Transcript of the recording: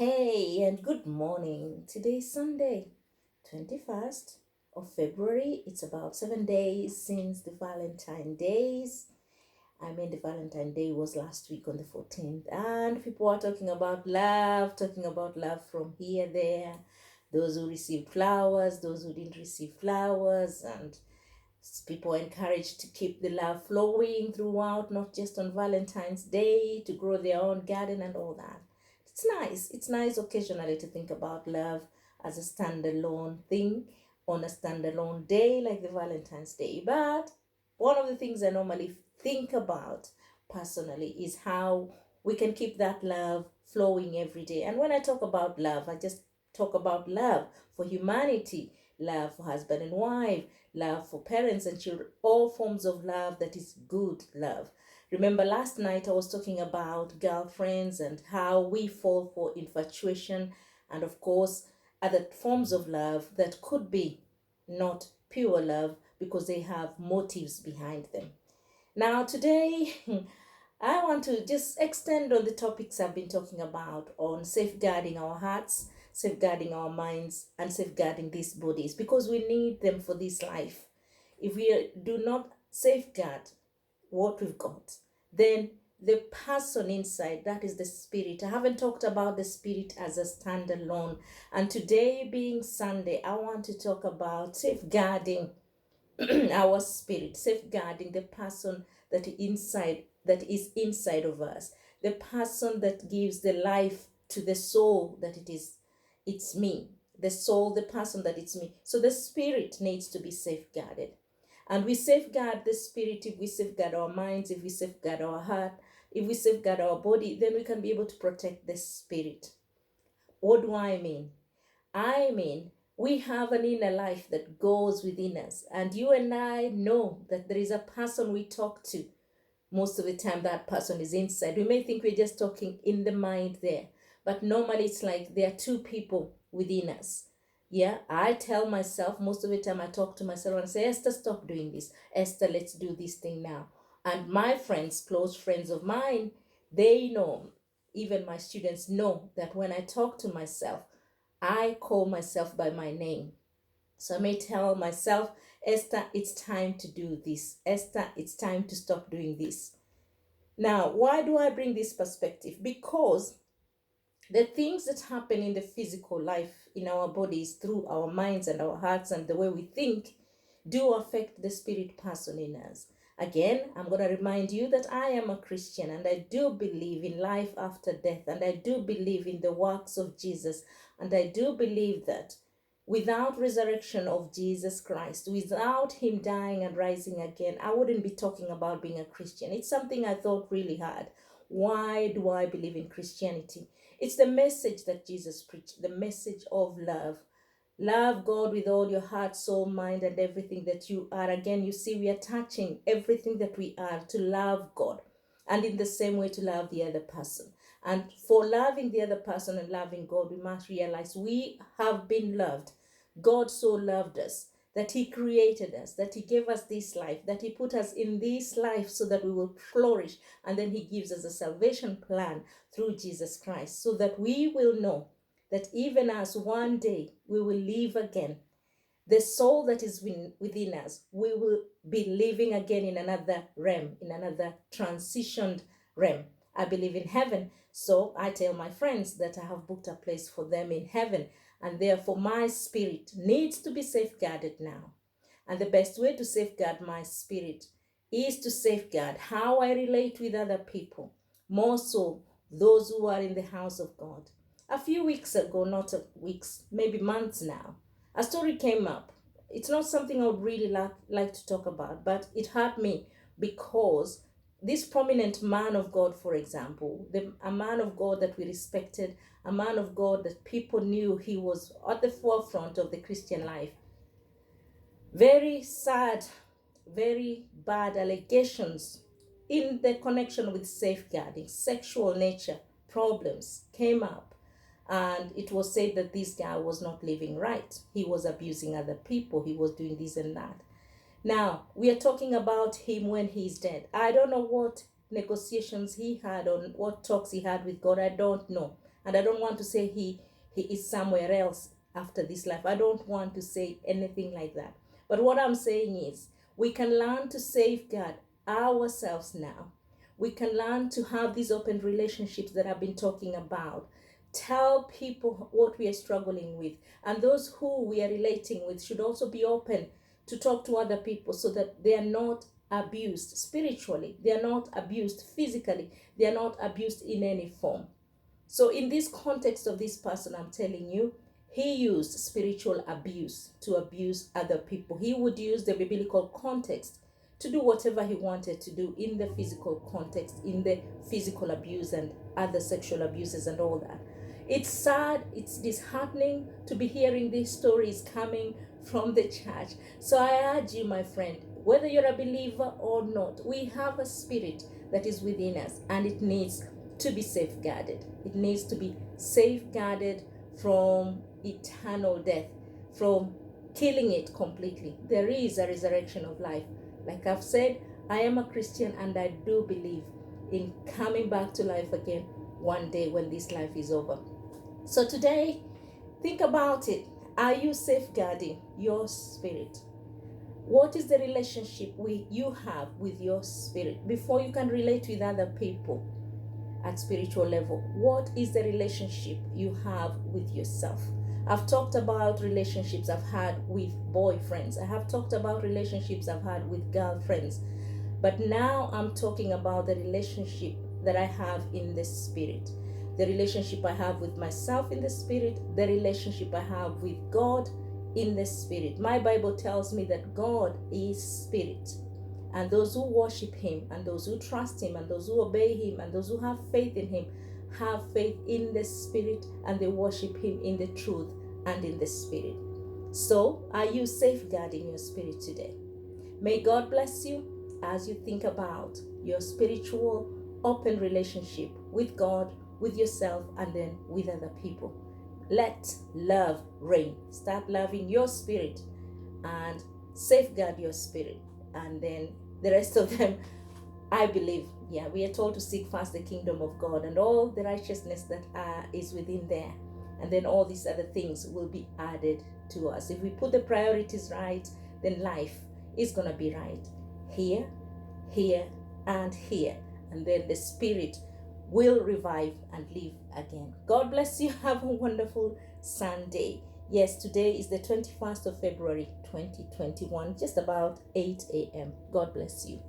Hey, and good morning. Today is Sunday, 21st of February. It's about 7 days since the Valentine days. The Valentine Day was last week on the 14th, and people are talking about love from here, there. Those who received flowers, those who didn't receive flowers, and people are encouraged to keep the love flowing throughout, not just on Valentine's Day, to grow their own garden and all that. It's nice. It's nice occasionally to think about love as a standalone thing on a standalone day like the Valentine's Day. But one of the things I normally think about personally is how we can keep that love flowing every day. And when I talk about love, I just talk about love for humanity, love for husband and wife, love for parents and children, all forms of love that is good love. Remember, last night I was talking about girlfriends and how we fall for infatuation and, of course, other forms of love that could be not pure love because they have motives behind them. Now, today, I want to just extend on the topics I've been talking about on safeguarding our hearts, safeguarding our minds, and safeguarding these bodies because we need them for this life. If we do not safeguard what we've got, then the person inside, that is the spirit. I haven't talked about the spirit as a standalone. And today, being Sunday, I want to talk about safeguarding our spirit, safeguarding the person that is inside of us, the person that gives the life to the soul that it's me, the soul, the person that it's me. So the spirit needs to be safeguarded. And we safeguard the spirit if we safeguard our minds, if we safeguard our heart, if we safeguard our body, then we can be able to protect the spirit. What do I mean? I mean, we have an inner life that goes within us, and you and I know that there is a person we talk to. Most of the time, that person is inside. We may think we're just talking in the mind there, but normally it's like there are two people within us. Yeah, I tell myself most of the time, I talk to myself and say, Esther, stop doing this. Esther, let's do this thing now. And my friends, close friends of mine, they know, even my students know that when I talk to myself, I call myself by my name. So I may tell myself, Esther, it's time to do this. Esther, it's time to stop doing this. Now, why do I bring this perspective? Because the things that happen in the physical life in our bodies through our minds and our hearts and the way we think do affect the spirit person in us. Again, I'm going to remind you that I am a Christian and I do believe in life after death, and I do believe in the works of Jesus, and I do believe that without resurrection of Jesus Christ, without him dying and rising again, I wouldn't be talking about being a Christian. It's something I thought really hard. Why do I believe in Christianity? It's the message that Jesus preached, the message of love. Love God with all your heart, soul, mind, and everything that you are. Again, you see, we are touching everything that we are to love God, and in the same way to love the other person. And for loving the other person and loving God, we must realize we have been loved. God so loved us that he created us, that he gave us this life, that he put us in this life so that we will flourish. And then he gives us a salvation plan through Jesus Christ so that we will know that even as one day we will live again, the soul that is within us, we will be living again in another realm, in another transitioned realm. I believe in heaven, so I tell my friends that I have booked a place for them in heaven, and therefore my spirit needs to be safeguarded now. And the best way to safeguard my spirit is to safeguard how I relate with other people, more so those who are in the house of God. A few weeks ago, not weeks, maybe months now, a story came up. It's not something I would really like to talk about, but it hurt me because this prominent man of God, for example, a man of God that we respected, a man of God that people knew he was at the forefront of the Christian life. Very sad, very bad allegations in the connection with safeguarding, sexual nature problems came up. And it was said that this guy was not living right. He was abusing other people. He was doing this and that. Now, we are talking about him when he's dead. I don't know what negotiations he had or what talks he had with God. I don't know. And I don't want to say he is somewhere else after this life. I don't want to say anything like that. But what I'm saying is we can learn to safeguard ourselves now. We can learn to have these open relationships that I've been talking about. Tell people what we are struggling with. And those who we are relating with should also be open to talk to other people so that they are not abused spiritually, they are not abused physically, they are not abused in any form. So, in this context of this person, I'm telling you, he used spiritual abuse to abuse other people. He would use the biblical context to do whatever he wanted to do in the physical context, in the physical abuse and other sexual abuses and all that. It's sad, it's disheartening to be hearing these stories coming from the church. So I urge you, my friend, whether you're a believer or not, we have a spirit that is within us and it needs to be safeguarded. It needs to be safeguarded from eternal death, from killing it completely. There is a resurrection of life. Like I've said, I am a Christian and I do believe in coming back to life again one day when this life is over. So today, think about it. Are you safeguarding your spirit? What is the relationship you have with your spirit before you can relate with other people at spiritual level? What is the relationship you have with yourself? I've talked about relationships I've had with boyfriends. I have talked about relationships I've had with girlfriends. But now I'm talking about the relationship that I have in the spirit. The relationship I have with myself in the spirit, the relationship I have with God in the spirit. My Bible tells me that God is spirit. And those who worship him, and those who trust him, and those who obey him, and those who have faith in him, have faith in the spirit, and they worship him in the truth and in the spirit. So, are you safeguarding your spirit today? May God bless you as you think about your spiritual open relationship with God, with yourself, and then with other people. Let love reign. Start loving your spirit and safeguard your spirit. And then the rest of them, I believe, we are told to seek first the kingdom of God and all the righteousness that is within there. And then all these other things will be added to us. If we put the priorities right, then life is going to be right. Here, here, and here. And then the spirit will revive and live again. God bless you. Have a wonderful Sunday. Yes, today is the 21st of February, 2021, just about 8 a.m. God bless you.